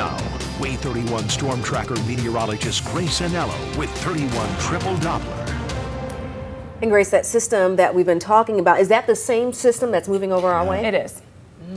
Now, Way 31 Storm Tracker meteorologist Grace Anello with 31 Triple Doppler. And Grace, that system that we've been talking about, is that the same system that's moving over our way? It is.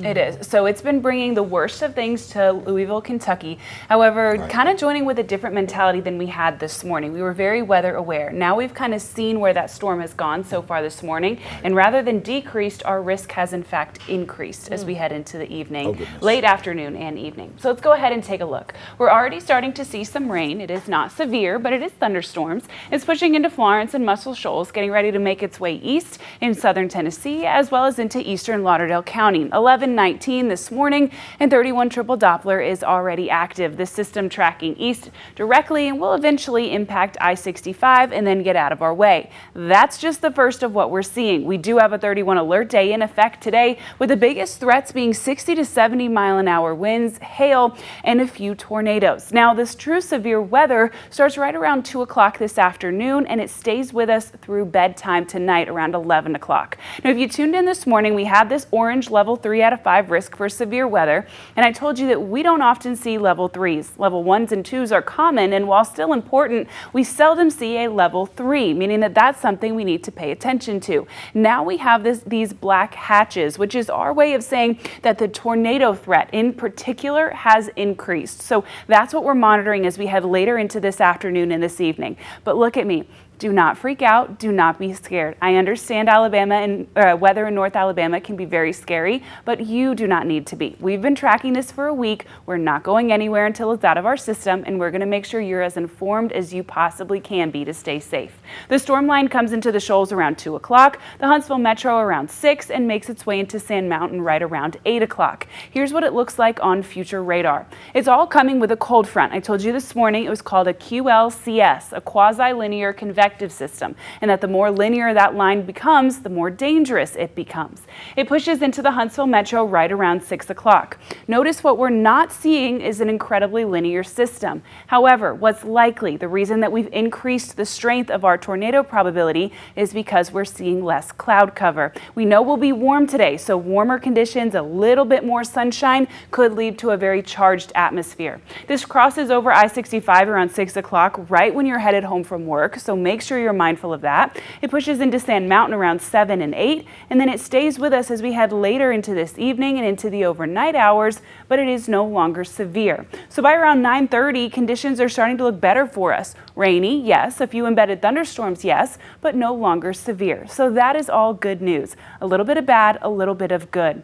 It is. So it's been bringing the worst of things to Louisville, Kentucky. However, kind of joining with a different mentality than we had this morning. We were very weather aware. Now we've kind of seen where that storm has gone so far this morning. And rather than decreased, our risk has in fact increased as we head into the evening, late afternoon and evening. So let's go ahead and take a look. We're already starting to see some rain. It is not severe, but it is thunderstorms. It's pushing into Florence and Muscle Shoals, getting ready to make its way east in southern Tennessee, as well as into eastern Lauderdale County. 11:19 this morning, and 31 Triple Doppler is already active. The system tracking east directly and will eventually impact I-65 and then get out of our way. That's just the first of what we're seeing. We do have a 31 alert day in effect today, with the biggest threats being 60 to 70 mile an hour winds, hail, and a few tornadoes. Now, this true severe weather starts right around 2 o'clock this afternoon, and it stays with us through bedtime tonight around 11 o'clock. Now, if you tuned in this morning, we had this orange level 3 out of 5 risk for severe weather, and I told you that we don't often see level 3s. Level 1s and 2s are common, and while still important, we seldom see a level 3, meaning that that's something we need to pay attention to. Now we have these black hatches, which is our way of saying that the tornado threat in particular has increased. So that's what we're monitoring as we head later into this afternoon and this evening. But look at me. Do not freak out. Do not be scared. I understand Alabama and weather in North Alabama can be very scary, but you do not need to be. We've been tracking this for a week. We're not going anywhere until it's out of our system, and we're going to make sure you're as informed as you possibly can be to stay safe. The storm line comes into the shoals around 2 o'clock, the Huntsville Metro around 6, and makes its way into Sand Mountain right around 8 o'clock. Here's what it looks like on future radar. It's all coming with a cold front. I told you this morning it was called a QLCS, a quasi-linear convective system, and that the more linear that line becomes, the more dangerous it becomes. It pushes into the Huntsville Metro right around 6 o'clock. Notice what we're not seeing is an incredibly linear system. However, what's likely, the reason that we've increased the strength of our tornado probability is because we're seeing less cloud cover. We know we'll be warm today, so warmer conditions, a little bit more sunshine could lead to a very charged atmosphere. This crosses over I-65 around 6 o'clock right when you're headed home from work, so make sure you're mindful of that. It pushes into Sand Mountain around 7 and 8, and then it stays with us as we head later into this evening and into the overnight hours, but it is no longer severe. So by around 9:30, conditions are starting to look better for us. Rainy, yes. A few embedded thunderstorms, yes, but no longer severe. So that is all good news. A little bit of bad, a little bit of good.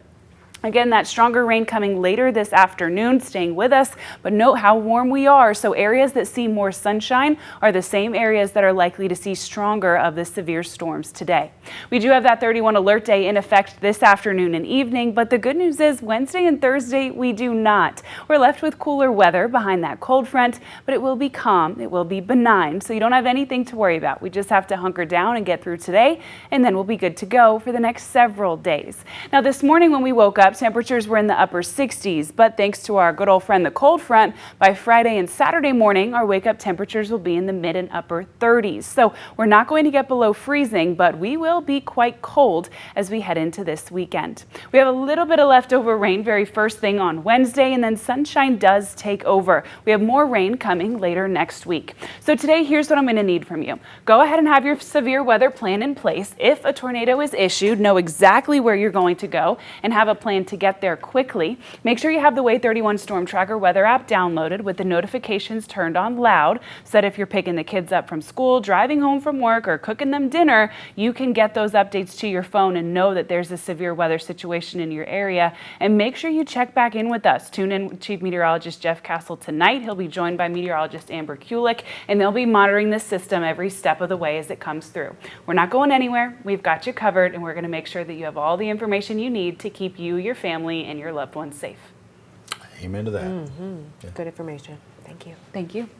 Again, that stronger rain coming later this afternoon, staying with us, but note how warm we are. So areas that see more sunshine are the same areas that are likely to see stronger of the severe storms today. We do have that 31 alert day in effect this afternoon and evening, but the good news is Wednesday and Thursday, we do not. We're left with cooler weather behind that cold front, but it will be calm, it will be benign, so you don't have anything to worry about. We just have to hunker down and get through today, and then we'll be good to go for the next several days. Now, this morning when we woke up, temperatures were in the upper 60s, but thanks to our good old friend the cold front, by Friday and Saturday morning, our wake up temperatures will be in the mid and upper 30s. So we're not going to get below freezing, but we will be quite cold as we head into this weekend. We have a little bit of leftover rain very first thing on Wednesday, and then sunshine does take over. We have more rain coming later next week. So today, here's what I'm going to need from you. Go ahead and have your severe weather plan in place. If a tornado is issued, know exactly where you're going to go and have a plan to get there quickly. Make sure you have the Way 31 Storm Tracker weather app downloaded with the notifications turned on loud, so that if you're picking the kids up from school, driving home from work, or cooking them dinner, you can get those updates to your phone and know that there's a severe weather situation in your area. And make sure you check back in with us. Tune in with Chief Meteorologist Jeff Castle tonight. He'll be joined by Meteorologist Amber Kulik, and they'll be monitoring this system every step of the way as it comes through. We're not going anywhere. We've got you covered, and we're going to make sure that you have all the information you need to keep you, your family, and your loved ones safe. Amen to that. Good information. Thank you. Thank you.